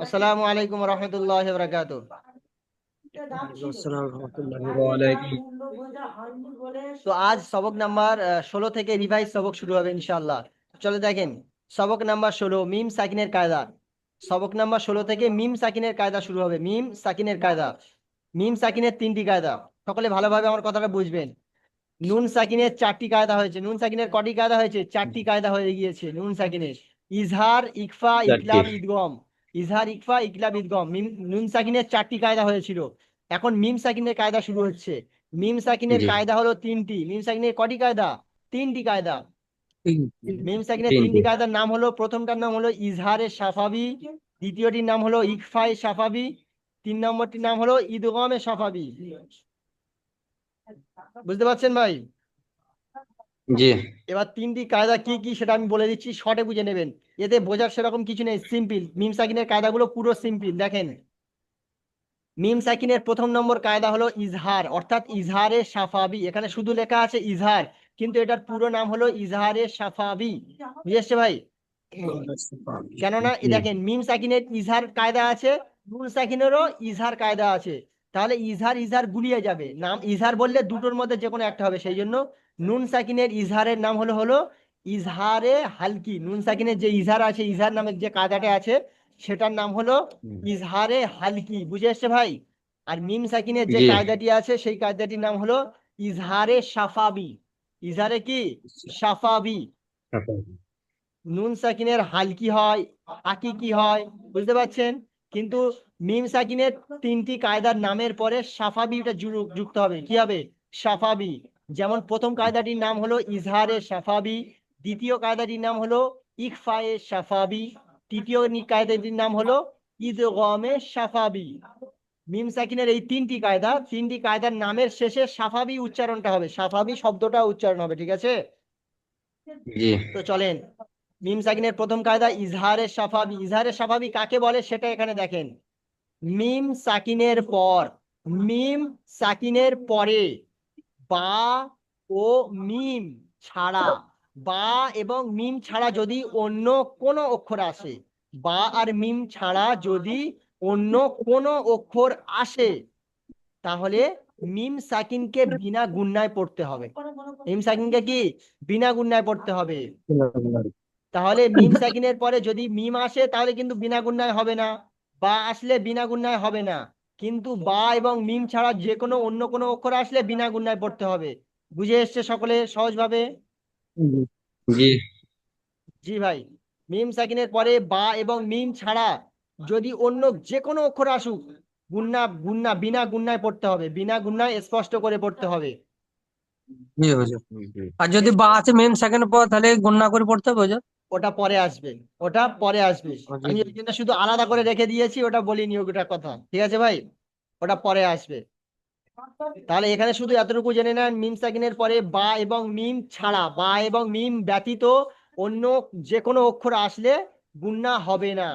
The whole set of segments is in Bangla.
আসসালামু আলাইকুম রহমতুল্লাহ বরকাত। ওয়ালাইকুম। তো আজ সবক নাম্বার 16 থেকে রিভাইজ সবক শুরু হবে ইনশাআল্লাহ। চলে দেখেন, সবক নাম্বার 16 মিম সাকিনের কায়দা। সবক নাম্বার 16 থেকে মিম সাকিনের কায়দা শুরু হবে। মিম সাকিনের কায়দা, মিম সাকিনের 3টি কায়দা। সকলে ভালোভাবে আমার কথাটা বুঝবেন। নুন সাকিনের 4টি কায়দা হয়েছে। নুন সাকিনের কটি কায়দা হয়েছে? 4টি কায়দা হয়ে গিয়েছে নুন সাকিনের। ইজহার, ইকফা, চারটি। ইকলাব, ইদগম। ইজহার, ইকফা, ইকলাব, ইদগম। নুন সাকিনের 4টি কায়দা হয়েছিল। এখন মিম সাকিনের কায়দা শুরু হচ্ছে। মিম সাকিনের জি। কায়দা হলো 3টি। মিম সাকিনের কটি কায়দা? 3টি কায়দা। মিম সাকিনের 3টি তিনটি। কায়দার নাম হলো, প্রথমটার নাম হলো ইজহারে সাফাবি, দ্বিতীয়টির নাম হলো ইকফায়ে সাফাবি, 3 নম্বরটির নাম হলো ইদগমে সাফাবি। বুঝতে পারছেন ভাই? জি। এবার 3টি কায়দা কি কি সেটা আমি বলে দিচ্ছি, শর্টে বুঝে নেবেন। এতে বোঝার সেরকম কিছু নেই, সিম্পল। মিম সাকিনের কায়দাগুলো পুরো সিম্পল। দেখেন, মিম সাকিনের প্রথম নম্বর কায়দা হলো ইজহার, অর্থাৎ ইজহারে সাফাবি। এখানে শুধু লেখা আছে ইজহার, কিন্তু এটার পুরো নাম হলো ইজহারে সাফাবি। বুঝেছে ভাই? কেননা জি। দেখেন, মিম সাকিনের ইজহার কায়দা আছে, নুন সাকিনেরও ইজহার কায়দা আছে। তাহলে ইজহার ইজহার গুলিয়ে যাবে। নাম ইজহার বললে দুটোর মধ্যে যে কোনো একটা হবে। সেই জন্য নুন সাকিনের ইজহারের নাম হলো হলো ইজহারে হালকি। নুন সাকিনের যে ইজহার আছে, ইজহার নামের যে কায়দাটা আছে, সেটার নাম হলো ইজহারে হালকি। বুঝে এসছে ভাই? আর মিম সাকিনের যে জি। কায়দাটি আছে, সেই কায়দাটির নাম হলো ইজহারে সাফাবি। ইজহারে কি? সাফাবি। নুন সাকিনের হালকি হয়, হাকিকি হয়। বুঝতে পারছেন? কিন্তু মিম সাকিনের 3টি কায়দার নামের পরে সাফাবিটা যুক্ত হবে। কি হবে? সাফাবি। যেমন প্রথম কায়দাটির নাম হলো ইজহারে সাফাবি, দ্বিতীয় কায়দাটির নাম হলো ইকফায়ে সাফাবি, তৃতীয় কায়দাটির নাম হলো ইদগমে সাফাবি। মিম সাকিনের এই 3টি কায়দা, 3টি কায়দার নামের শেষে সাফাবি উচ্চারণটা হবে, সাফাবি শব্দটা উচ্চারণ হবে। ঠিক আছে? জি। তো চলেন, মিম সাকিনের প্রথম কায়দা ইজহারে সাফাবি। ইজহারে সাফাবি কাকে বলে সেটা এখানে দেখেন। মিম সাকিনের পর, মিম সাকিনের পরে বা ও মিম ছাড়া, বা এবং মিম ছাড়া যদি অন্য কোনো অক্ষর আসে, বা আর মিম ছাড়া যদি অন্য কোনো অক্ষর আসে, তাহলে মিম সাকিনকে বিনা গুণনায় পড়তে হবে। মিম সাকিনকে কি? বিনা গুণনায় পড়তে হবে। তাহলে মিম সাকিনের পরে যদি মিম আসে, তাহলে কিন্তু বিনা গুণনায় হবে না। বা আসলে বিনা গুণনায় হবে না। কিন্তু বা এবং মিম ছাড়া যে কোনো অন্য কোনো অক্ষর আসলে বিনা গুণনায় পড়তে হবে। বুঝে এসছে সকলে সহজভাবে? জি। জি ভাই। মিম সাকিনের পরে বা এবং মিম ছাড়া যদি অন্য যে কোনো অক্ষর আসুক, গুণনা গুণনা বিনা গুণনায় পড়তে হবে। বিনা গুণনায় স্পষ্ট করে পড়তে হবে। জি হুজুর। আর যদি বা আছে মেন সেকেন্ড পর তাহলে গণনা করে পড়তে হবে হুজুর। ওটা পরে আসবে, ওটা পরে আসবে। জি আমি জি। ওই জন্য শুধু আলাদা করে রেখে দিয়েছি, ওটা বলিনি ওটার কথা। ঠিক আছে ভাই? ওটা পরে আসবে। তাহলে এখানে শুধু এতটুকু জেনে নেন, মিম সাকিনের পরে বা এবং মিম ছাড়া, বা এবং মিম ব্যতীত অন্য যে কোনো অক্ষর আসলে গুণনা হবে না।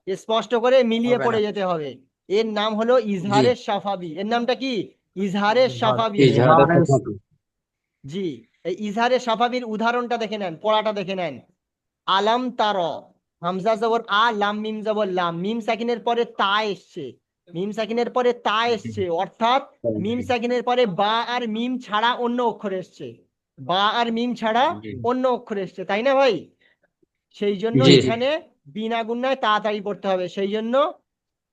স্পষ্ট করে মিলিয়ে হবে না। পড়ে যেতে হবে। এর নাম হলো জি। ইজহারের সাফাবি। এর নামটা কি? ইজহারের সাফাবি। ইজহারে সাফাবি। জি। এই ইজহারের সাফাবির উদাহরণটা দেখে নেন, পড়াটা দেখে নেন। আলাম তার, হামজা জবর আ, লাম মিম জবর লাম, মিম সাকিনের পরে তা এসছে। মিম সাকিনের পরে তা এসছে, অর্থাৎ মিম সাকিনের পরে বা আর মিম ছাড়া অন্য অক্ষর এসছে। বা আর মিম ছাড়া জি। অন্য অক্ষর এসছে, তাই না ভাই? সেই জন্য জি। জি জি। এখানে বিনা গুণায় তাড়াতাড়ি পড়তে হবে। সেই জন্য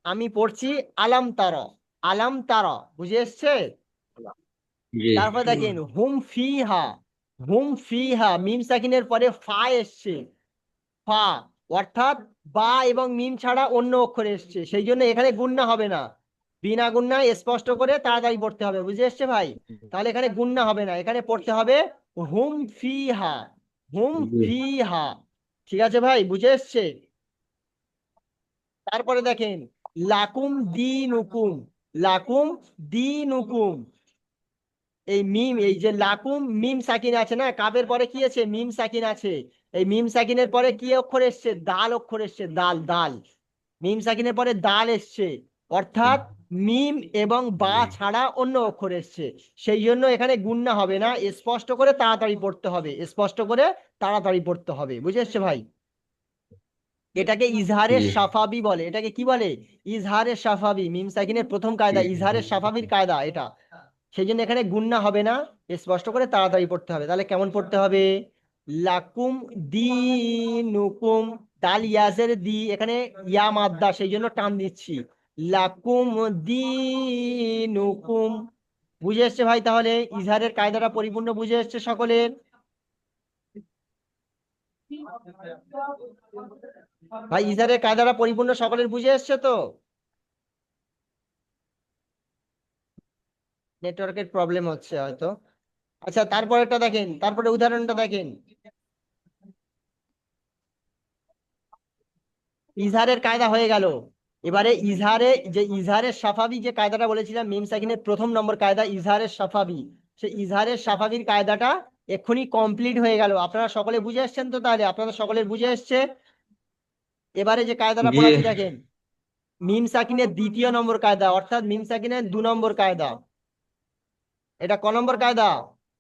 আমি পড়ছি আলাম তার, আলাম তার। বুঝে এসছে? জি। তারপর দেখেন হুম ফিহা, হুম ফিহা মিম সাকিনের পরে ফা এসছে। ফা, অর্থাৎ বা এবং মিম ছাড়া অন্য অক্ষর এসছে। সেই জন্য এখানে গুণনা হবে না। বিনা গুণনায় স্পষ্ট করে তাড়াতাড়ি পড়তে হবে। বুঝে এসছে ভাই? তাহলে এখানে গুণনা হবে না, এখানে পড়তে হবে হুম ফিহা, হুম জি। ফিহা। ঠিক আছে ভাই? বুঝে এসছে? তারপরে দেখেন লাকুম দিন হুকুম, লাকুম দিন হুকুম। এই মিম, এই যে লাকুম, মিম সাকিন আছে না, কাবের পরে কি আছে? মিম সাকিন আছে। এই মিম সাকিনের পরে কি অক্ষর এসছে? দাল অক্ষর এসছে, দাল দাল। মিম সাকিনের পরে দাল এসছে, অর্থাৎ মিম এবং বা ছাড়া অন্য অক্ষর এসছে। সেই জন্য এখানে গুণনা হবে না, স্পষ্ট করে তাড়াতাড়ি পড়তে হবে, স্পষ্ট করে তাড়াতাড়ি পড়তে হবে। বুঝে এসছে ভাই? এটাকে ইজহারের জি সাফাবি বলে। এটাকে কি বলে? ইজহারের সাফাবি। মিম সাকিনের প্রথম কায়দা ইজহারের সাফাবির কায়দা এটা। সেই জন্য এখানে গুণনা হবে না, স্পষ্ট করে তাড়াতাড়ি পড়তে হবে। তাহলে কেমন পড়তে হবে? লাকুম দিনুকুম, দাল ইয়াজের দি, এখানে ইয়া মাদ্দা, সেই জন্য টান দিচ্ছি। লাকুম দিনুকুম। বুঝে এসছে ভাই? তাহলে ইজহারের কায়দাটা পরিপূর্ণ বুঝে এসছে সকলের? ভাই ইজহারের কায়দাটা পরিপূর্ণ সকলের বুঝে এসছে তো? নেটওয়ার্কের প্রবলেম হচ্ছে হয়তো। আচ্ছা, তারপরেরটা দেখেন, তারপরে উদাহরণটা দেখেন। ইজহারের কায়দা হয়ে গেল। এবারে ইজহারে যে ইজহারের সাফাবি যে কায়দাটা বলেছিলাম, মিম সাকিনের প্রথম নম্বর কায়দা ইজহারের সাফাবি, সেই ইজহারের সাফাবির কায়দাটা এক্ষুনি কমপ্লিট হয়ে গেল। আপনারা সকলে বুঝে এসছেন তো? তাহলে আপনাদের সকলের বুঝে এসছে। এবারে যে কায়দাটা জি পড়াচ্ছি দেখেন, মিম সাকিনের দ্বিতীয় নম্বর কায়দা, অর্থাৎ মিম সাকিনের 2 নম্বর কায়দা। এটা ক নম্বর কায়দা?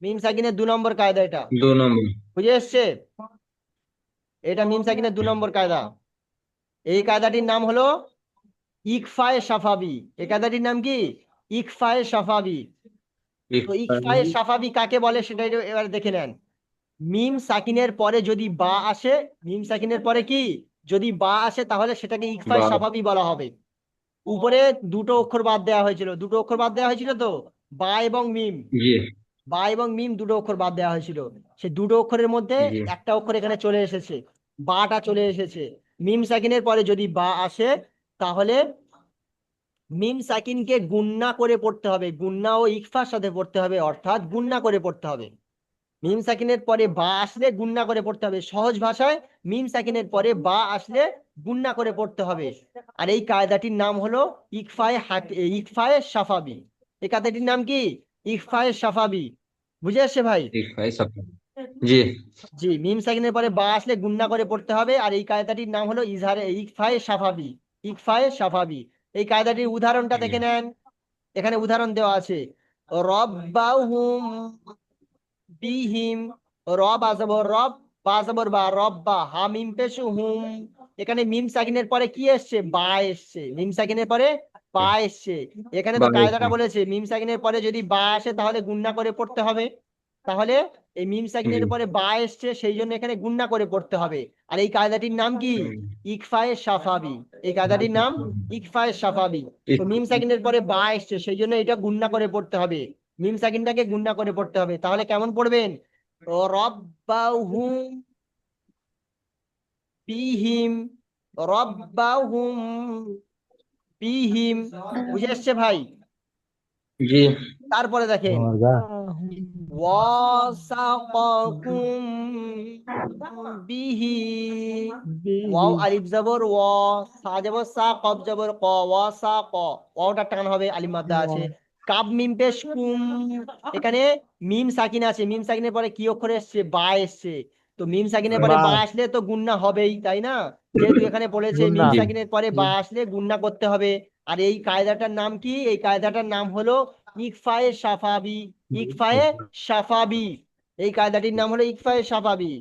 মিম সাকিনের 2 নম্বর কায়দা এটা। 2 নম্বর। বুঝে এসছে? এটা মিম সাকিনের 2 নম্বর কায়দা। এই কায়দাটির নাম হলো ইকফায়ে সাফাবি। এই কায়দাটির নাম কি? ইকফায়ে সাফাবি। তো ইকফায়ে সাফাবি কাকে বলে সেটা এবার দেখে নেন। মিম সাকিনের পরে যদি বা আসে, মিম সাকিনের পরে কি যদি বা আসে, তাহলে সেটাকে ইকফায়ে বা সাফাবি বলা হবে। উপরে 2টো অক্ষর বাদ দেওয়া হয়েছিল, 2টো অক্ষর বাদ দেওয়া হয়েছিল তো, বা এবং মিম। জি বা এবং মিম 2টো অক্ষর বাদ দেওয়া হয়েছিল। সেই 2টো অক্ষরের মধ্যে জি একটা অক্ষর এখানে চলে এসেছে, বাটা চলে এসেছে। মিম সাকিনের পরে যদি বা আসে, তাহলে মিম সাকিনকে গুণনা করে পড়তে হবে। গুণনা ও ইকফার সাথে পড়তে হবে, অর্থাৎ গুণনা করে পড়তে হবে। মিম সাকিনের পরে বা আসলে গুণনা করে পড়তে হবে। সহজ ভাষায় মিম সাকিনের পরে বা আসলে গুণনা করে পড়তে হবে। আর এই কায়দাটির নাম হলো ইকফায়ে সাফাবি। এই কায়দাটির নাম কি? ইকফায়ে সাফাবি। বুঝে আসছে ভাই? ঠিক ভাই সব। জি জি, মিম সাকিনের পরে বা আসলে গুণনা করে পড়তে হবে। আর এই কায়দাটির নাম হলো ইকফায়ে সাফাবি। ইকফায়ে সাফাবি। এই কায়দাটির উদাহরণটা দেখে নেন। এখানে উদাহরণ দেওয়া আছে। রব্বাহুম বিহিম। রব আজবর রব, বা আজবর বা, রব্বা, হা মিম পেশ হুম। এখানে মিম সাকিনের পরে কি এসছে? বা এসছে। মিম সাকিনের পরে বা এসছে। এখানে তো বাইশ। কায়দাটা বলেছে মিম সাকিনের পরে যদি বা আসে তাহলে গুণনা করে পড়তে হবে। তাহলে এই মিম জি সাকিনের পরে বা এসছে, সেই জন্য এখানে গুণনা করে পড়তে হবে। আর এই কায়দাটির নাম কি? ইকফায়ে সাফাবি। এই কায়দাটির নাম ইকফায়ে সাফাবি। তো মিম সাকিনের পরে বা এসছে, সেই জন্য এটা গুণনা করে পড়তে হবে। মিম সাকিনটাকে গুণনা করে পড়তে হবে। তাহলে কেমন পড়বেন? রব্বাহুম বিহিম। রব্বাহুম বিহিম। বুঝে এসছে ভাই? জি তারপরে দেখেন, ওয়াসাকাকুম বিহি। ওয়াও আলিফ জবর ওয়া, সা জবর সা, কফ জবর ক, ওয়াসা ক। ওয়াওটা টান হবে, আলিফ মাদ্দা আছে। কাব মিম পেশ কুম। এখানে মিম সাকিন আছে, মিম সাকিনের পরে কি অক্ষর এসছে? বা এসছে। তো মিম সাকিনের পরে বা আসলে তো গুণনা হবেই, তাই না? যেহেতু এখানে বলেছে মিম জি সাকিনের পরে বা আসলে গুণনা করতে হবে। আর এই কায়দাটার নাম কি? এই কায়দাটার নাম হলো ইকফায়ে সাফাবি। ইকফায়ে সাফাবি। এই কায়দাটির নাম হলো ইকফায়ে সাফাবি।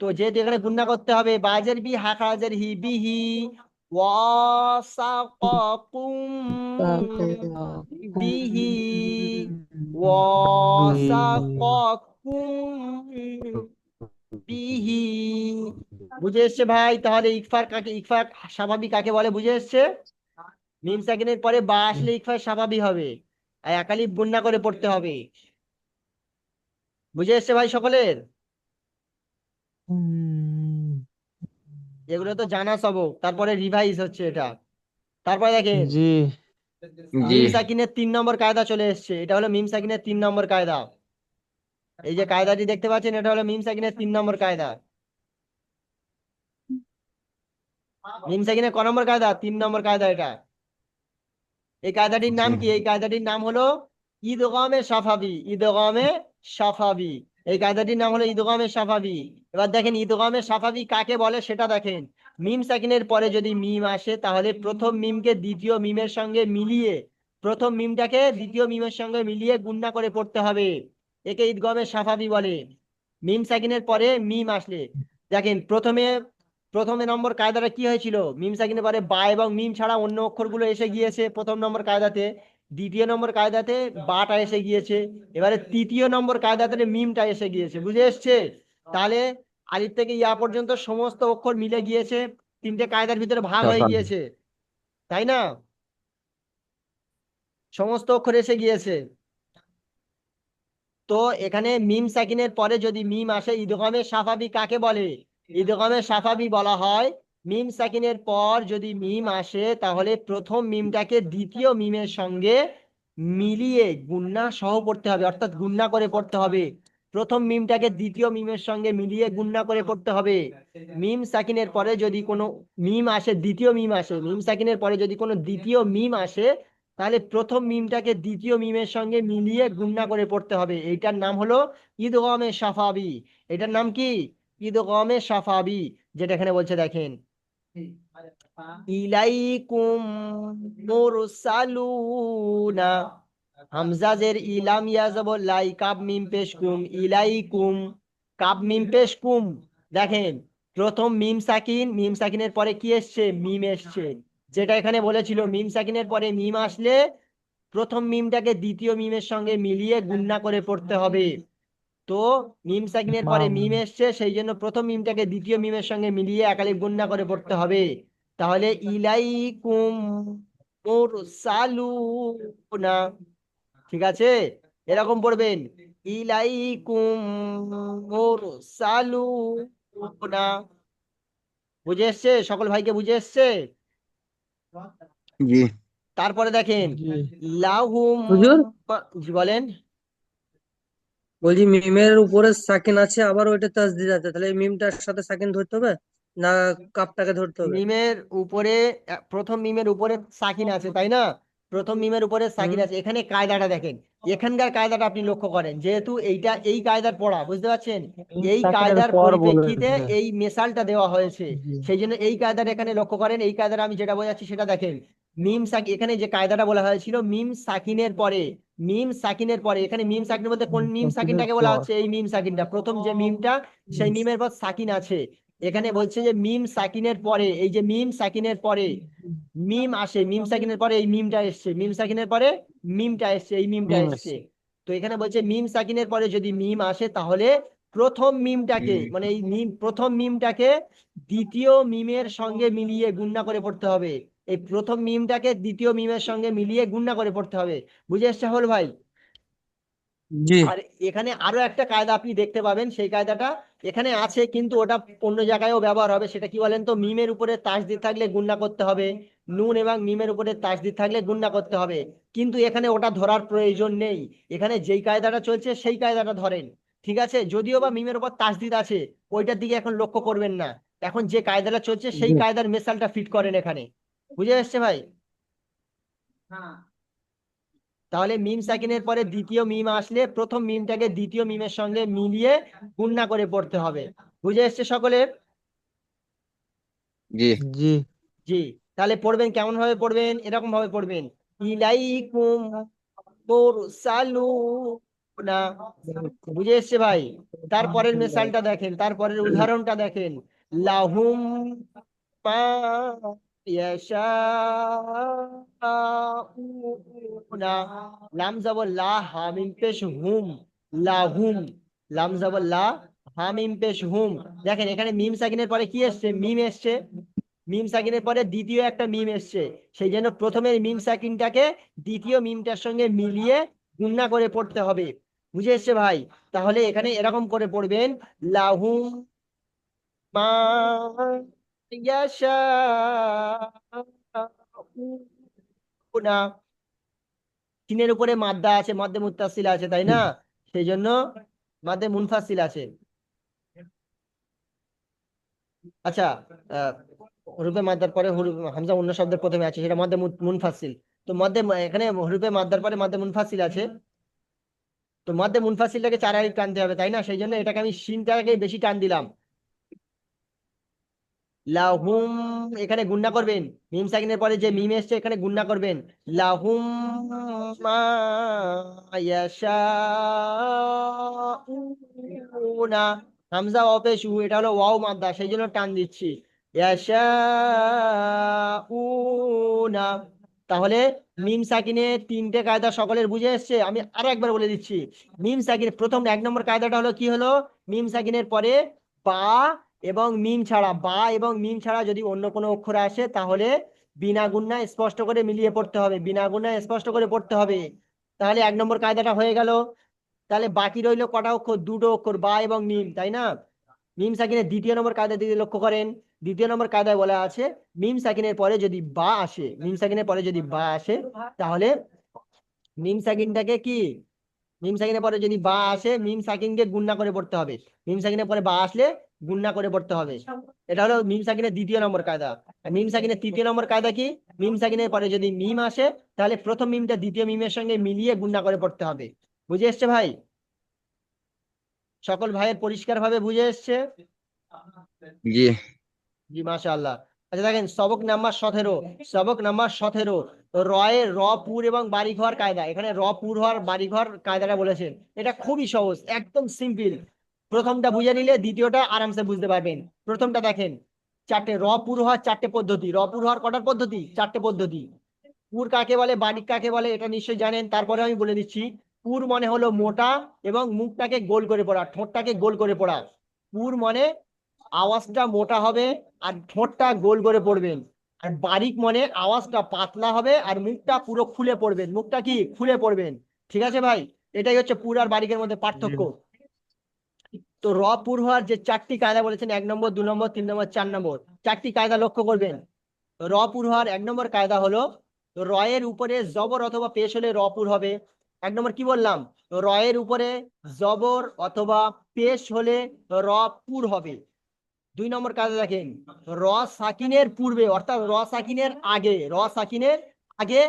তো যেহেতু এখানে গুণনা করতে হবে, বাজের বি, হাকাজের হি, বিহি। ওয়াসাকাকুম বিহি। ওয়াসাকাকুম বিহি। বুঝে এসছে ভাই? তাহলে ইকফা স্বাভাবিক কাকে বলে বুঝে এসছে? মিম সাকিনের পরে বা আসলে ইকফা স্বাভাবিক হবে, আর একালিফ গুণনা করে পড়তে হবে। বুঝে এসছে ভাই সকলের? এগুলো তো জানা সবক, তারপরে রিভাইজ হচ্ছে এটা। তারপরে দেখেন, জি মিম সাকিনের 3 নম্বর কায়দা চলে এসছে। এটা হলো মিম সাকিনের 3 নম্বর কায়দা। এই যে কায়দাটি দেখতে পাচ্ছেন, এটা হলো মিম সাকিনের 3 নম্বর কায়দা। মিম সাকিনের ক নম্বর কায়দা? 3 নম্বর কায়দা এটা। এই কায়দাটির নাম কি? এই কায়দাটির নাম হলো ইদগামে সাফাবি। ইদগামে সাফাবি। এই কায়দাটির নাম হলো ইদগামে সাফাবি। এবার দেখেন ইদগামে সাফাবি কাকে বলে সেটা দেখেন। মিম সাকিনের পরে যদি মিম আসে, তাহলে প্রথম মিমকে দ্বিতীয় মিমের সঙ্গে মিলিয়ে, প্রথম মিমটাকে দ্বিতীয় মিমের সঙ্গে মিলিয়ে গুণনা করে পড়তে হবে। একে ইদগামে সাফাবি বলে। মিম সাকিনের পরে মিম আসলে দেখেন, প্রথমে প্রথমে নম্বর কায়দাটা কি হয়েছিল, মিম সাকিনের পরে বা এবং মিম ছাড়া অন্য অক্ষরগুলো এসে গিয়েছে প্রথম নম্বর কায়দাতে। দ্বিতীয় নম্বর কায়দাতে বাটা এসে গিয়েছে। এবারে তৃতীয় নম্বর কায়দাতে মিমটা এসে গিয়েছে, বুঝে এসছে? তাহলে আলিফ থেকে ইয়া পর্যন্ত সমস্ত অক্ষর মিলে গিয়েছে, তিনটে কায়দার ভিতরে ভাগ হয়ে সাফাবি। গিয়েছে, তাই না? সমস্ত অক্ষর এসে গিয়েছে। তো এখানে মিম সাকিনের পরে যদি মিম আসে, ইদগামে সাফাবি কাকে বলে? ইদগামে সাফাবি বলা হয় মিম সাকিনের পর যদি মিম আসে তাহলে প্রথম মিমটাকে দ্বিতীয় মিমের সঙ্গে মিলিয়ে গুণনা সহ পড়তে হবে, অর্থাৎ গুণনা করে পড়তে হবে। প্রথম মিমটাকে দ্বিতীয় মিমের সঙ্গে মিলিয়ে গুণনা করে পড়তে হবে। মিম সাকিনের পরে যদি কোনো মিম আসে, দ্বিতীয় মিম আসে, মিম সাকিনের পরে যদি কোনো দ্বিতীয় মিম আসে তাহলে প্রথম মিমটাকে দ্বিতীয় মিমের সঙ্গে মিলিয়ে গুণনা করে পড়তে হবে। এইটার নাম হলো ইদগামে সাফাবি। এটার নাম কি? ইদগামে সাফাবি। যেটা এখানে বলছে দেখেন, ইলাইকুম মুরসালুনা, হামজা জের ইলাম ইয়া জবর লাই, কাব মিম পেশ কুম, ইলাইকুম, কাব মিম পেশ কুম। দেখেন, প্রথম মিম সাকিন, মিম সাকিনের পরে কি এসছে? মিম এসছে। যেটা এখানে বলেছিল মিম সাকিনের পরে মিম আসলে প্রথম মিমটাকে দ্বিতীয় মিমের সঙ্গে মিলিয়ে গুণনা করে পড়তে হবে। তো মিম সাকিনের পরে মিম এসছে, সেই জন্য প্রথম মিমটাকে দ্বিতীয় মিমের সঙ্গে মিলিয়ে একালিপ গুণনা করে পড়তে হবে। তাহলে ইলাইকুম মুরসালুনা, ঠিক আছে? এরকম পড়বেন, ইলাইকুম মুরসালুনা। বুঝে এসছে? সকল ভাইকে বুঝে এসছে? জি। তারপরে দেখেন লাহুম, হুজুর জি বলেন। বলছি মিমের উপরে সাকিন আছে, আবার ওইটা তাসদিদ আছে, তাহলে এই মিমটার সাথে সাকিন ধরতে হবে না কাপটাকে ধরতে হবে? মিমের উপরে প্রথম মিমের উপরে সাকিন আছে, তাই না? প্রথম মিমের উপরে সাকিন হুম। আছে। এখানে কায়দাটা দেখেন, এখানকার কায়দাটা আপনি লক্ষ্য করেন, যেহেতু এইটা এই কায়দার পড়া, বুঝতে পারছেন? মিম এই সাকিনের কায়দার পর পরিপ্রেক্ষিতে বলেছে। এই মেসালটা দেওয়া হয়েছে। জি। সেই জন্য এই কায়দাটা এখানে লক্ষ্য করেন। এই কায়দাটা আমি যেটা বোঝাচ্ছি সেটা দেখেন, মিম সাকিন, এখানে যে কায়দাটা বলা হয়েছিল মিম সাকিনের পরে, মিম সাকিনের পরে, এখানে মিম সাকিনের মধ্যে কোন মিম সাকিনের সাকিনটাকে বলা পর। হচ্ছে? এই মিম সাকিনটা, প্রথম যে মিমটা, সেই মিমের পর সাকিন আছে। এখানে বলছে যে মিম সাকিনের পরে, এই যে মিম সাকিনের পরে মিম আসে, মিম সাকিনের পরে এই মিমটা এসছে, মিম সাকিনের পরে মিমটা এসছে, এই মিমটা মিম এসছে। আছে। তো এখানে বলছে মিম সাকিনের পরে যদি মিম আসে তাহলে প্রথম মিমটাকে, মানে এই মিম, প্রথম মিমটাকে দ্বিতীয় মিমের সঙ্গে মিলিয়ে গুণনা করে পড়তে হবে। এই প্রথম মিমটাকে দ্বিতীয় মিমের সঙ্গে মিলিয়ে গুণনা করে পড়তে হবে। বুঝে এসছে হল ভাই? জি। আর এখানে আরো একটা কায়দা আপনি দেখতে পাবেন, সেই কায়দাটা এখানে আছে কিন্তু ওটা অন্য জায়গায়ও ব্যবহার হবে। সেটা কি বলেন তো? মিমের উপরে তাসদিদ থাকলে গুণনা করতে হবে, নুন এবং মিমের উপরে তাসদিদ থাকলে গুণনা করতে হবে। কিন্তু এখানে ওটা ধরার প্রয়োজন নেই। এখানে যেই কায়দাটা চলছে সেই কায়দাটা ধরেন, ঠিক আছে? যদিও বা মিমের উপর তাসদিদ আছে, ওইটার দিকে এখন লক্ষ্য করবেন না। এখন যে কায়দাটা চলছে সেই জি। কায়দার মেসালটা ফিট করেন এখানে। বুঝে এসছে ভাই? তাহলে মিম সাকিনের পরে দ্বিতীয় মিম আসলে প্রথম মিমটাকে দ্বিতীয় মিমের সঙ্গে মিলিয়ে গুণনা করে পড়তে হবে। বুঝে এসছে সকলের? জি। জি। জি। তাহলে পড়বেন কেমন ভাবে পড়বেন? এরকম ভাবে পড়বেন, ইলাইকুম মুরসালুনা। বুঝে এসছে ভাই? তারপরের মেসালটা দেখেন, তারপরের উদাহরণটা দেখেন, লাহুম মা ইয়াশাউনা, লাম জবর লা, হা মিম পেশ হুম, লাহুম, লাম জবর লা, হা মিম পেশ হুম। দেখেন এখানে মিম সাকিনের পরে কি এসছে? মিম এসছে। মিম সাকিনের পরে দ্বিতীয় একটা মিম এসছে, সেই জন্য প্রথমে মিম সাকিনটাকে দ্বিতীয় মিমটার সঙ্গে মিলিয়ে গুণনা করে পড়তে হবে। বুঝে এসছে ভাই? তাহলে এখানে এরকম করে পড়বেন, লাহুম মা ইয়াশাউনা। সিনের উপরে মাদ্দা আছে, মধ্যে মুত্তাসিল আছে, তাই না? সেই জন্য মাদ্দে মুনফাসিল আছে। আচ্ছা, আহ হরুপে মাদ্দার পরে হামজা অন্য শব্দের প্রথমে আছে, সেটা মধ্যে মুনফাসিল। তো মধ্যে এখানে হরুপে মাদ্দার পরে মধ্যে মুনফাসিল আছে। তো মধ্যে মুনফাসিলটাকে চার আলিফ টানতে হবে, তাই না? সেই জন্য এটাকে আমি শিনটাকে বেশি টান দিলাম। লাহুম, এখানে গুণনা করবেন, মিম সাকিনের পরে যে মিম এসছে এখানে গুণনা করবেন, লাহুম মা ইয়াশাউনা। হামজা অপে শু, এটা হলো ওয়াও মাদ্দা, সেই জন্য টান দিচ্ছি। ইয়াশাউনা। তাহলে মিম সাকিনের তিনটে কায়দা সকলের বুঝে এসছে। আমি আরো একবার বলে দিচ্ছি। মিম সাকিনের প্রথম 1 নম্বর কায়দাটা হলো কি হলো, মিম সাকিনের পরে বা এবং মিম ছাড়া, বা এবং মিম ছাড়া যদি অন্য কোনো অক্ষর আসে তাহলে বিনা গুণনায় স্পষ্ট করে মিলিয়ে পড়তে হবে, বিনা গুণনায় স্পষ্ট করে পড়তে হবে। তাহলে 1 নম্বর কায়দাটা হয়ে গেল। তাহলে বাকি রইলো কটা অক্ষর? দুটো অক্ষর, বা এবং মিম, তাই না? মিম সাকিনের 2য় নম্বর কায়দা দিকে লক্ষ্য করেন। 2য় নম্বর কায়দায় বলা আছে মিম সাকিনের পরে যদি বা আসে, মিম সাকিনের পরে যদি বা আসে তাহলে মিম সাকিনটাকে কি, মিম সাকিনের পরে যদি বা আসে মিম সাকিনকে গুণনা করে পড়তে হবে। মিম সাকিনের পরে বা আসলে গুণনা করে পড়তে হবে। এটা হলো মিম সাকিনের 2য় নম্বর কায়দা। আর মিম সাকিনের 3য় নম্বর কায়দা কি, মিম সাকিনের পরে যদি মিম আসে তাহলে প্রথম মিমটা দ্বিতীয় মিমের সঙ্গে মিলিয়ে গুণনা করে পড়তে হবে। বুঝে এসছে ভাই? সকল ভাইয়ের পরিষ্কার ভাবে বুঝে এসছে? জি জি মাশাআল্লাহ। আচ্ছা দেখেন সবক নাম্বার 17, সবক নাম্বার 17 রয়ের র পুর এবং বাড়ি ঘর কায়দা। এখানে র পুর হওয়ার বাড়ি ঘর কায়দাটা বলেছেন। এটা খুবই সহজ, একদম সিম্পল। প্রথমটা বুঝে নিলে দ্বিতীয়টা আরামসে বুঝতে পারবেন। প্রথমটা দেখেন, চারটে র পুর হওয়ার 4টে পদ্ধতি। র পুর হওয়ার কটার পদ্ধতি? 4টে পদ্ধতি। পুর কাকে বলে, বাড়ি কাকে বলে এটা নিশ্চয়ই জানেন, তারপরে আমি বলে দিচ্ছি। পুর মানে হলো মোটা এবং মুখটাকে গোল করে পড়া, ঠোঁটটাকে গোল করে পড়া। পুর মানে আওয়াজটা মোটা হবে আর ঠোঁটটা গোল করে পড়বেন। আর বারিক মানে আওয়াজটা পাতলা হবে আর মুখটা পুরো খুলে পড়বেন, মুখটা কি খুলে পড়বেন। ঠিক আছে ভাই? এটাই হচ্ছে পুর আর বারিকের মধ্যে জি পার্থক্য। তো র পুর হওয়ার যে 4টি কায়দা বলেছেন, 1 নম্বর, 2 নম্বর, 3 নম্বর, 4 নম্বর, 4টি কায়দা লক্ষ্য করবেন। র পুর হওয়ার 1 নম্বর কায়দা হলো র এর উপরে জবর অথবা পেশ হলে র পুর হবে। 1 নম্বর কি বললাম? র এর উপরে জবর অথবা পেশ হলে র পুর হবে। 2 নম্বর কাজে দেখেন, র সাকিনের পূর্বে অর্থাৎ র সাকিনের আগে, র সাকিনের আগে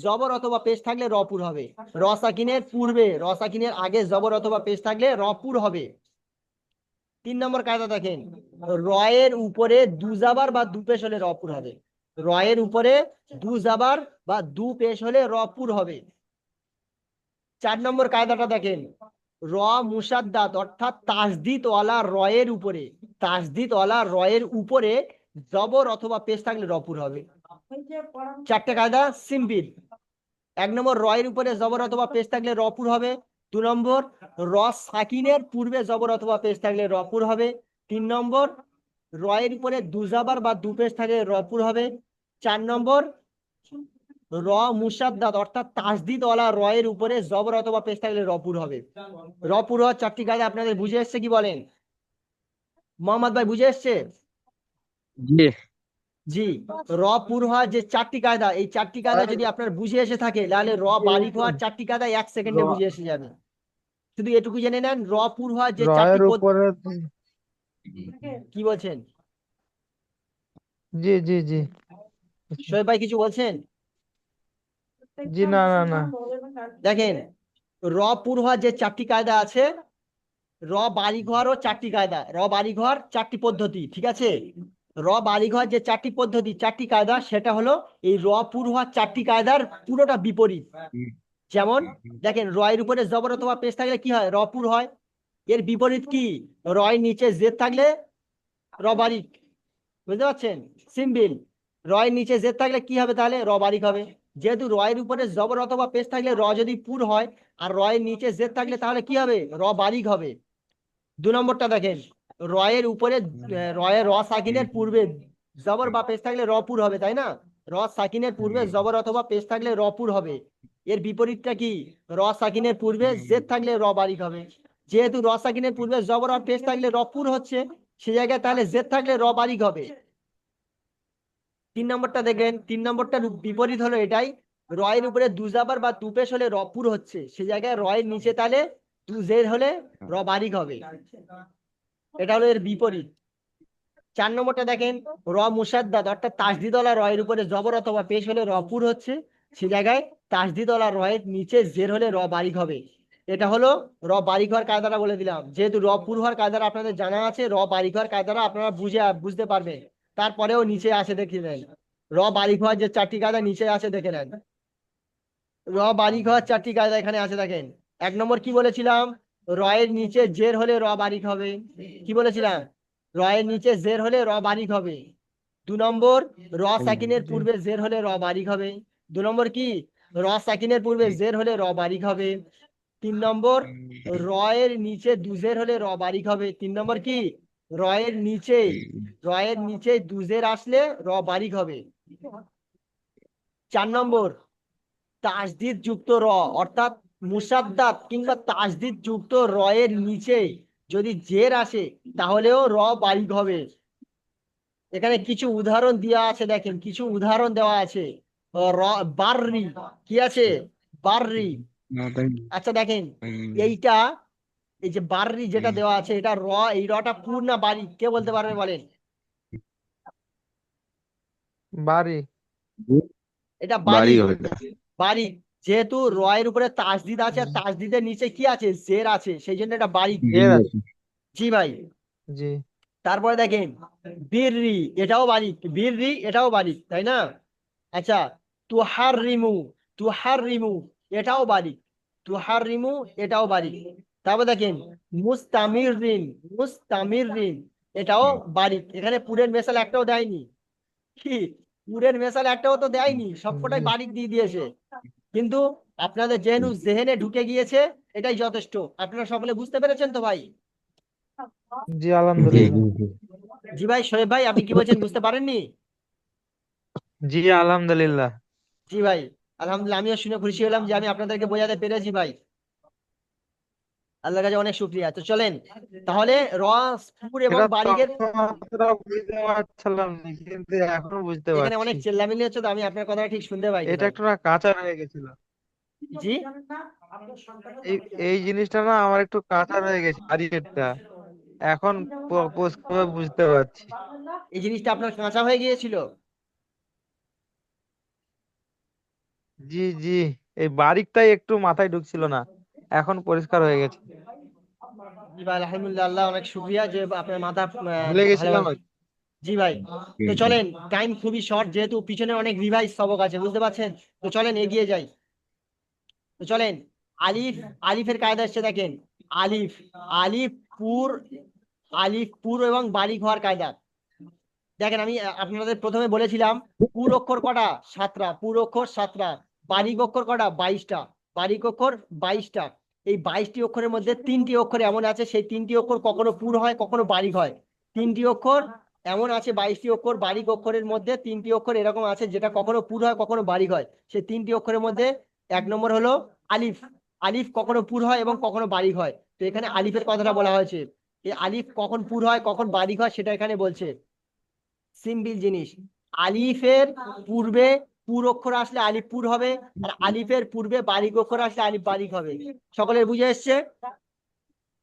জবর অথবা পেশ থাকলে রপুর হবে। র সাকিনের পূর্বে, র সাকিনের আগে জবর অথবা পেশ থাকলে রপুর হবে। 3 নম্বর কায়দা দেখেন, র এর উপরে দু জাবার বা দু পেশ হলে রপুর হবে। র এর উপরে দু জাবার বা দু পেশ হলে রপুর হবে। 4 নম্বর কায়দাটা দেখেন, র মুসাদ্দাত অর্থাৎ তাসদিদ ওয়ালা র এর উপরে, তাসদিদ ওয়ালা র এর উপরে জবর অথবা পেশ থাকলে রপুর হবে। 4টে কায়দা সিম্পল। 1 নম্বর র এর উপরে জবর অথবা পেশ থাকলে রপুর হবে। 2 নম্বর র সাকিনের পূর্বে জবর অথবা পেশ থাকলে রপুর হবে। 3 নম্বর র এর উপরে দুজাবার বা দু পেশ থাকলে রপুর হবে। 4 নম্বর র মুসাদ্দাদ অর্থাৎ তাসদিদ ওয়ালা র এর উপরে জবর অথবা পেশ থাকলে রপুর হবে। রপুর হওয়ার 4টি কায়দা আপনাদের বুঝে এসছে কি বলেন? মোহাম্মদ ভাই বুঝে এসছে? জি জি। র পুর হওয়ার যে 4টি কায়দা, এই 4টি কায়দা যদি আপনার বুঝে এসে থাকে তাহলে র বারিক হওয়ার 4টি কায়দা 1 সেকেন্ডে বুঝে এসে যাবে। শুধু এটুকু জেনে নেন, র পুর হওয়ার যে 4টি রয়ের উপরে কি বলছেন জি জি জি শোয়েব ভাই, কিছু বলছেন? জি না না না দেখেন, র পুর হওয়ার যে 4টি কায়দা আছে, র বারিক হওয়ারও 4টি কায়দা, র বারিক হওয়ার 4টি পদ্ধতি, ঠিক আছে? র বারিক হওয়ার যে 4টি পদ্ধতি, 4টি কায়দা, সেটা হলো এই র পুর হওয়ার 4টি কায়দার পুরোটা বিপরীত। যেমন দেখেন, র এর উপরে জবর অথবা পেশ থাকলে কি হয়? রপুর হয়। এর বিপরীত কি? র এর নিচে জেদ থাকলে র বারিক। বুঝতে পারছেন? সিম্পল। র এর নিচে জেদ থাকলে কি হবে তাহলে? র বারিক হবে। যেহেতু র এর উপরে জবর অথবা পেশ থাকলে র যদি পুর হয় আর র এর নিচে জেদ থাকলে তাহলে কি হবে? র বারিক হবে। 2 নম্বরটা দেখেন, র এর উপরে র সাকিনের পূর্বে জবর বা পেশ থাকলে রপুর হবে, তাই না? র সাকিনের পূর্বে জবর অথবা পেশ থাকলে রপুর হবে। এর বিপরীতটা কি? র সাকিনের পূর্বে জেদ থাকলে র বারিক হবে। যেহেতু র সাকিনের পূর্বে জবর আর পেশ থাকলে রপুর হচ্ছে, সে জায়গায় তাহলে জেদ থাকলে র বারিক হবে। 3 নম্বরটা দেখেন, 3 নম্বরটার বিপরীত হলো এটাই, র এর উপরে দু জাবার বা দু পেশ হলে রপুর হচ্ছে, সে জায়গায় র এর নিচে তাহলে দু জের হলে র বারিক হবে। এটা হলো এর বিপরীত। 4 নম্বরটা দেখেন, র মুসাদ্দাদ অর্থাৎ তাসদিদওয়ালা র এর উপরে জবর অথবা পেশ হলে রপুর হচ্ছে, সে জায়গায় তাসদিদওয়ালা র এর নিচে জের হলে র বারিক হবে। এটা হলো র বারিক হওয়ার কায়দাটা বলে দিলাম। যেহেতু র পুর হওয়ার কায়দাটা আপনাদের জানা আছে, র বারিক হওয়ার কায়দাটা আপনারা বুঝতে পারবেন। তারপরেও নিচে আসে দেখে নেন, র বারিক হওয়ার যে 4টি কায়দা নিচে আছে দেখে নেন। র বারিক হওয়ার 4টি কায়দা এখানে আছে দেখেন। 1 নম্বর কি বলেছিলাম? র এর নিচে জের হলে র বারিক হবে। কি বলেছিলাম? র এর নিচে জের হলে র বারিক হবে। 2 নম্বর র সাকিনের জি পূর্বে জের হলে র বারিক হবে। 2 নম্বর কি র সাকিনের পূর্বে জের হলে র বারিক হবে। 3 নম্বর র এর নিচে দুজের হলে র বারিক হবে। 3 নম্বর কি র এর নিচে দুজের আসলে র বারিক হবে। 4 নম্বর তাসদিদ যুক্ত র অর্থাৎ মুসাদ্দাত কিংবা তাসদিদ যুক্ত র এর নিচে যদি জের আসে তাহলেও র বারিক হবে। এখানে কিছু উদাহরণ দেওয়া আছে, দেখেন কিছু উদাহরণ দেওয়া আছে। র বাররি কি আছে, বাররি। আচ্ছা দেখেন এইটা, এই যে বাররি যেটা দেওয়া আছে এটা র, এই রটা পুর না বারিক, কে বলতে পারবে বলেন? বাড়ি এটা বাড়ি বারিক, হবে। বারিক। যেহেতু র এর উপরে তাসদিদ আছে আর তাসদিদের নিচে কি আছে, জের আছে, সেই জন্য এটা বারিক। জের আছে। জি ভাই। জি তারপরে দেখেন বীররি, এটাও বারিক, বীররি এটাও বারিক, তাই না? আচ্ছা তুহাররিমু, তুহাররিমু এটাও বারিক, তুহাররিমু এটাও বারিক। তারপর দেখেন মুস্তামিরিন, মুস্তামিরিন এটাও বারিক। এখানে পুরের মেশাল একটাও দেয়নি, কি পুরের মেশাল একটাও তো দেয়নি, জি সবকটাই বারিক দিয়ে দিয়েছে। কিন্তু আপনাদের যেহেতু জেহেনে ঢুকে গিয়েছে এটাই যথেষ্ট। আপনারা সকলে বুঝতে পেরেছেন তো ভাই? জি জি আলহামদুলিল্লাহ। জি ভাই, শোয়েব ভাই আপনি কি বলছেন, বুঝতে পারেননি? জি আলহামদুলিল্লাহ। জি ভাই, আলহামদুলিল্লাহ, আমিও শুনে খুশি হলাম যে আমি আপনাদেরকে বোঝাতে পেরেছি ভাই। আল্লাহর কাছে অনেক শুকরিয়া। তো চলেন তাহলে পুর এবং এটা বারিকের, তখন অতটা বুঝতে পারছিলাম না, কিন্তু এখন বুঝতে এখানে পারছি। অনেক চেল্লামিল্লি হচ্ছে তো আমি আপনার কথাটা ঠিক শুনতে পাইনি এটা ভাই। একটু না কাঁচা রয়ে গেছিল। জি এই এই জিনিসটা না আমার একটু কাঁচা রয়ে গেছে বাড়িটা। এখন পরিষ্কারভাবে বুঝতে পারছি। এই জিনিসটা আপনার কাঁচা হয়ে গিয়েছিল। জি জি, এই বারিকটাই একটু মাথায় ঢুকছিল না, এখন পরিষ্কার হয়ে গেছে। জি ভাই আলহামদুলিল্লাহ, আল্লাহ অনেক শুকরিয়া যে আপনার মাথা ভুলে ভালো। গেছিলাম আর কি। জি ভাই। তো চলেন, টাইম খুবই শর্ট, যেহেতু পিছনে অনেক রিভাইজ সবক আছে, বুঝতে পারছেন? তো চলেন এগিয়ে যাই। তো চলেন আলিফ, আলিফের কায়দা এসছে দেখেন। আলিফ, আলিফ পুর, আলিফ পুর এবং বারিক হওয়ার কায়দা দেখেন। আমি আপনাদের প্রথমে বলেছিলাম পুর অক্ষর কটা, 7টা, পুর অক্ষর 7টা, বারিক অক্ষর কটা, 22টা, বারিক অক্ষর 22টা। এই 22টি অক্ষরের মধ্যে 3টি অক্ষর এমন আছে, সেই 3টি অক্ষর কখনো পুর হয় কখনো বারিক হয়। 3টি অক্ষর এমন আছে, 22টি অক্ষর বারিক অক্ষরের মধ্যে 3টি অক্ষর এরকম আছে যেটা কখনো পুর হয় কখনো বারিক হয়। সেই 3টি অক্ষরের মধ্যে 1 নম্বর হলো আলিফ। আলিফ কখনো পুর হয় এবং কখনো বারিক হয়। তো এখানে আলিফের কথাটা বলা হয়েছে। এই আলিফ কখন পুর হয় কখন বারিক হয় সেটা এখানে বলছে। সিম্পল জিনিস, আলিফের পূর্বে পুর অক্ষর আসলে আলিফ পুর হবে, আর আলিফের পূর্বে বারিক অক্ষর আসলে আলিফ বারিক হবে। সকলের বুঝে এসছে?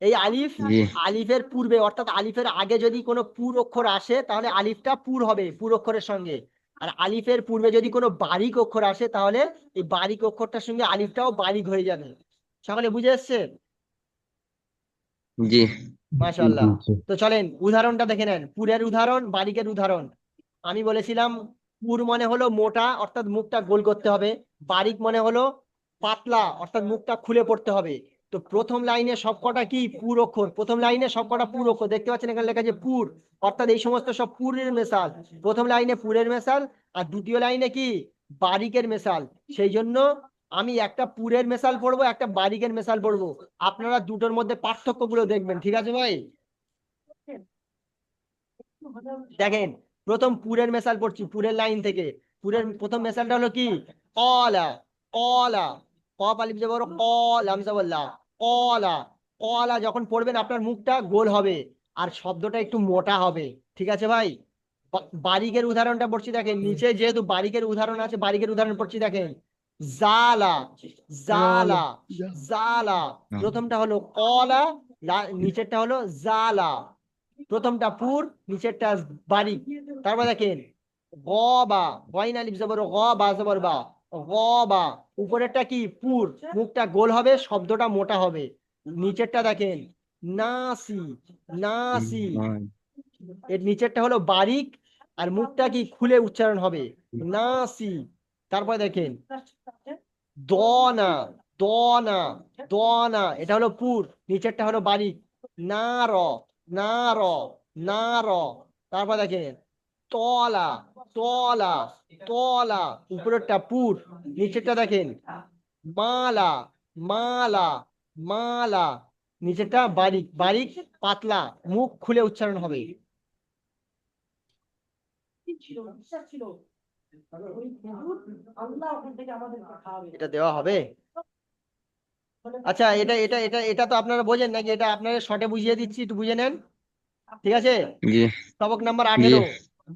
এই আলিফ, জি আলিফের পূর্বে অর্থাৎ আলিফের আগে যদি কোনো পুর অক্ষর আসে তাহলে আলিফটা পুর হবে পুর অক্ষরের সঙ্গে। আর আলিফের পূর্বে যদি কোনো বারিক অক্ষর আসে তাহলে এই বারিক অক্ষরটার সঙ্গে আলিফটাও বারিক হয়ে যাবে। সকলে বুঝে এসছে? জি মাশাআল্লাহ। তো চলেন উদাহরণটা দেখে নেন, পুরের উদাহরণ, বারিকের উদাহরণ। আমি বলেছিলাম পুর মনে হলো মোটা অর্থাৎ মুখটা গোল করতে হবে, বারিক মনে হলো পাতলা অর্থাৎ মুখটা খুলে পড়তে হবে। তো প্রথম লাইনে সবকটা কি পুর অক্ষর, প্রথম লাইনে সবকটা পুর অক্ষর দেখতে পাচ্ছেন, এখানে লেখা আছে পুর, অর্থাৎ এই সমস্ত সব পুরের মেশাল। প্রথম লাইনে পুরের মেশাল আর দ্বিতীয় লাইনে কি বারিকের মেশাল। সেই জন্য আমি একটা পুরের মেশাল পড়বো, একটা বারিকের মেশাল পড়বো। আপনারা দুটোর মধ্যে পার্থক্য গুলো দেখবেন, ঠিক আছে ভাই? দেখেন প্রথম পুরের মেশাল পড়ছি পুরের লাইন থেকে। পুরের প্রথম মেশালটা হলো কি কলা, কলা, কফ আলিফ জবর ক, লাম জবর লা, কলা। কলা যখন পড়বেন আপনার মুখটা গোল হবে আর শব্দটা একটু মোটা হবে, ঠিক আছে ভাই? বারিকের উদাহরণটা পড়ছি দেখেন, নিচে যেহেতু বারিকের উদাহরণ আছে বারিকের উদাহরণ পড়ছি দেখেন। জালা, হলো জালা, জালা। প্রথমটা হলো কলা, নিচেরটা হলো জালা। প্রথমটা পুর, নিচেরটা বারিক। তারপর দেখেন গবা, গইন আলিফ জবর গ, বা জবর বা, গবা। উপরেরটা কি পুর, মুখটা গোল হবে শব্দটা মোটা হবে। নিচেরটা দেখেন নাসি, নাসি। এর নিচেরটা হলো বারিক আর মুখটা কি খুলে উচ্চারণ হবে, নাসি। তারপর দেখেন দনা, দনা, দনা এটা হলো পুর, নিচেরটা হলো বারিক। না র, না র, না র। তারপর দেখেন তলা, তলা, তলা, উপরেরটা পুর, নিচেরটা দেখেন মালা, মালা, মালা, নিচেরটা বারিক, বারিক পাতলা, মুখ খুলে উচ্চারণ হবে। এটা দেওয়া হবে। আচ্ছা, এটা এটা এটা এটা তো আপনারা বোঝেন নাকি? এটা আপনারা শর্টে বুঝিয়ে দিচ্ছি, একটু বুঝে নেন, ঠিক আছে? জি, সবক নাম্বার জি, 18,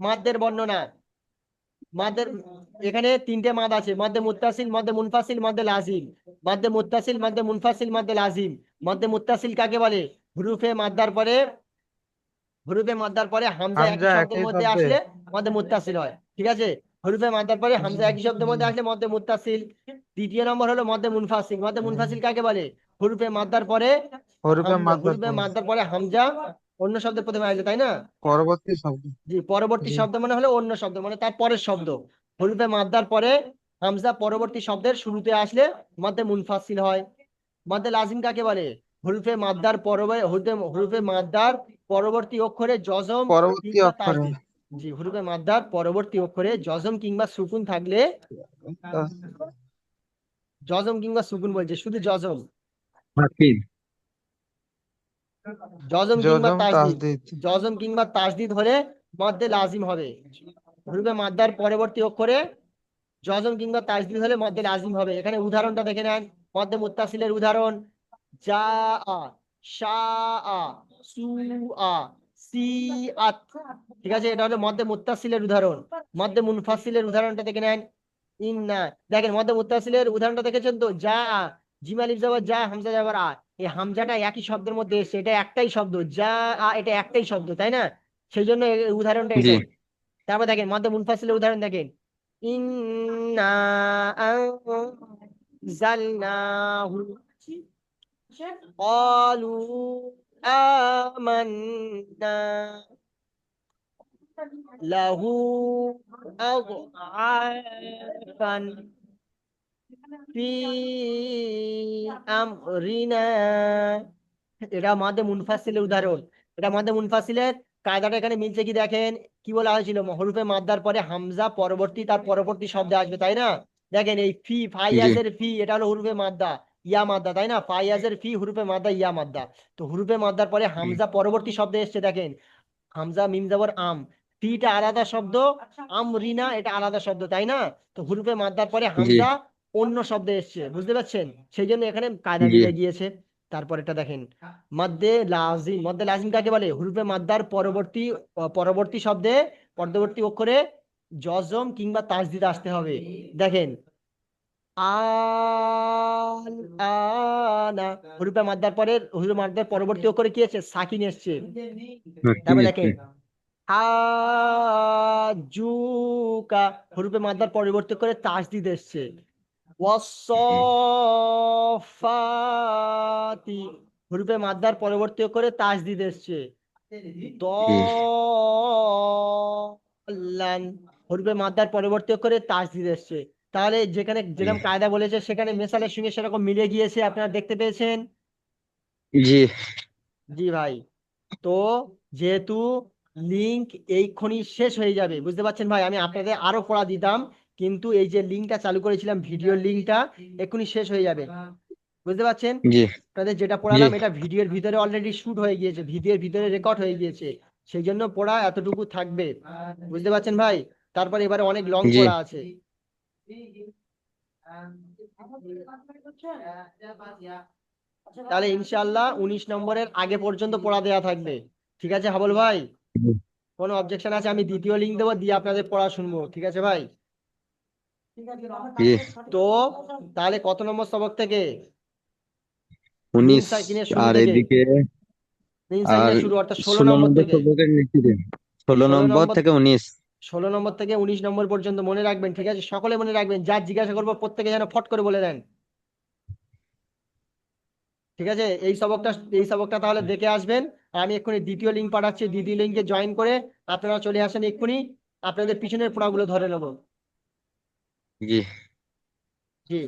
মাদ্দের বর্ণনা। মাদ্দের, এখানে তিনটে মাদ আছে, মাদ্দে মুত্তাসিল, মাদ্দে মুনফাসিল, মাদ্দে লাজিম। মাদ্দে মুত্তাসিল, মাদ্দে মুনফাসিল, মাদ্দে লাজিম। মাদ্দে মুত্তাসিল কাকে বলে? হুরুফে মাদ্দার পরে, হুরুফে মাদ্দার পরে হামজা একই হামজা শব্দের একই মধ্যে শব্দে। আসলে মধ্যে মুত্তাসিল হয়, ঠিক আছে? হুরুফে মাদ্দার পরে হামজা একই শব্দের মধ্যে আসলে মধ্যে মুত্তাসিল। দ্বিতীয় নম্বর হলো মধ্যে মুনফাসিল। মধ্যে মুনফাসিল কাকে বলে? হুরুফে মাদ্দার পরে হরফে হামজা, মাদ্দার হুরুফে পর মাদ্দার পরে হামজা অন্য শব্দের প্রথমে আসলে, তাই না? পরবর্তী শব্দ। জি, পরবর্তী জি। শব্দ মানে হলো অন্য শব্দ, মানে তার পরের শব্দ। হরফে মাদ্দার পরে হামজা পরবর্তী শব্দের শুরুতে আসলে মধ্যে মুনফাসিল হয়। মধ্যে লাজিম কাকে বলে? হরফে মাদ্দার পরবে, হরফে মাদ্দার পরবর্তী অক্ষরে জজম পরবর্তী কিংবা অক্ষরে। তাসদিদ। জি, হরফে মাদ্দার পরবর্তী অক্ষরে জজম কিংবা সুকুন থাকলে, জজম কিংবা সুকুন বলছে, শুধু জজম, হাফিজ। জজম কিংবা জজম তাসদিদ, তাসদিদ। জজম কিংবা তাসদিদ হলে মধ্যে লাজিম হবে। হরফে মাদ্দার পরবর্তী অক্ষরে জজম কিংবা তাসদিদ হলে মধ্যে লাজিম হবে। এখানে উদাহরণটা দেখে নেন, মধ্যে মুত্তাসিলের উদাহরণ: জা আ, শা আ, সু আ, সি আত, ঠিক আছে? এটা হলো মধ্যে মুত্তাসিলের উদাহরণ। মধ্যে মুনফাসিলের উদাহরণটা দেখে নেন, ইন্না। দেখেন মধ্যে মুত্তাসিলের উদাহরণটা দেখেছেন তো, যা আ, জিম আলিফ যাবার যা, হামজা যাবার আ, এই হামজাটা একই শব্দের মধ্যে এসেছে, এটা একটাই শব্দ, যা আ, এটা একটাই শব্দ, তাই না? সেই জন্য এই উদাহরণটা জি, এটাই। তারপর দেখেন মধ্যে মুনফাসিলের উদাহরণ দেখেন, ইন্না আনজালনাহু, ক্বালু আমান্না লাহু আযআফান ফি আমরিনা। এটা মাদে মুনফাসিলের উদাহরণ। এটা মাদে মুনফাসিলের কায়দাটা এখানে মিলছে কি দেখেন, কি বলা হয়েছিল? হরফে মাদ্দার পরে হামজা পরবর্তী, তার পরবর্তী শব্দে আসবে, তাই না? দেখেন এই ফি, জি, ফাইয়াজের ফি, এটা হলো হরফে মাদ্দা, ইয়া মাদ্দা, তাই না? ফাইয়াজের ফি, হরফে মাদ্দা, ইয়া মাদ্দা। তো হরফে মাদ্দার পরে হামজা পরবর্তী শব্দে এসছে, দেখেন হামজা মিম জবর আম, টিটা আলাদা শব্দ, আমরিনা এটা আলাদা শব্দ, তাই না? তো হুরুফে মাদ্দার পরে জি, হামজা অন্য শব্দে এসছে, বুঝতে পারছেন? সেই জন্য এখানে কায়দা জি, মিলে গিয়েছে। তারপর এটা দেখেন মধ্যে লাজিম। মধ্যে লাজিম কাকে বলে? হুরুফে মাদ্দার পরবর্তী, পরবর্তী শব্দে পরবর্তী অক্ষরে জজম কিংবা তাসদিদ আসতে হবে। দেখেন আল আনা, হুরুফে মাদ্দার পরে, হুরুফে মাদ্দার পরবর্তী অক্ষরে কি এসেছে? সাকিন এসছে। হাফিজ তারপর আছে। দেখেন হাজুকা, হরফে মাদ্দার পরিবর্তন করে তাসদিদ এসছে। ওয়াসফাতি, হরফে মাদ্দার পরবর্তী করে তাসদিদ এসছে। জি, দল্লান, হরফে মাদ্দার পরবর্তী করে তাসদিদ এসছে। তাহলে যেখানে জি, যেরকম কায়দা বলেছে সেখানে মেসালের সঙ্গে সেরকম মিলে গিয়েছে, আপনারা দেখতে পেয়েছেন। জি, জি ভাই। তো যেহেতু লিংক এইক্ষুনি শেষ হয়ে যাবে, বুঝতে পারছেন ভাই? আমি আপনাদের আরো পড়া দিতাম, কিন্তু এই যে লিংকটা চালু করেছিলাম, ভিডিওর লিংকটা এক্ষুনি শেষ হয়ে যাবে, বুঝতে পারছেন? জি, আপনাদের যেটা জি, পড়ালাম এটা ভিডিওর ভিতরে অলরেডি শুট হয়ে গিয়েছে, ভিডিওর ভিতরে রেকর্ড হয়ে গিয়েছে, সেই জন্য পড়া এতটুকু থাকবে, বুঝতে পারছেন ভাই? তারপরে এবারে অনেক লং জি, পড়া আছে। তাহলে ইনশাআল্লাহ 19 নম্বরের আগে পর্যন্ত পড়া দেয়া থাকবে, ঠিক আছে হাবল ভাই? কোনো অবজেকশন আছে? আমি দ্বিতীয় লিঙ্ক দেবো, দিয়ে আপনাদের পড়া শুনবো, ঠিক আছে ভাই? জি। তো তাহলে কত নম্বর সবক থেকে? মিম 19। সাকিনের শুরু আর থেকে, এদিকে মিম আর সাকিনের শুরু অর্থাৎ 16 16 নম্বর নম্বর থেকে। সবকের নিচে দিন। জি, 16 ষোলো নম্বর নম্বর, থেকে 19। 16 নম্বর থেকে 19 নম্বর পর্যন্ত মনে রাখবেন, ঠিক আছে? সকলে মনে রাখবেন, যা জিজ্ঞাসা করবো প্রত্যেকে যেন ফট করে বলে দেন, ঠিক আছে? এই সবকটা তাহলে দেখে আসবেন। আর আমি এক্ষুনি দ্বিতীয় লিঙ্ক পাঠাচ্ছি, দ্বিতীয় লিঙ্কে জয়েন করে আপনারা চলে আসেন এক্ষুনি, আপনাদের পিছনের পড়াগুলো ধরে নেবো। জি। জি।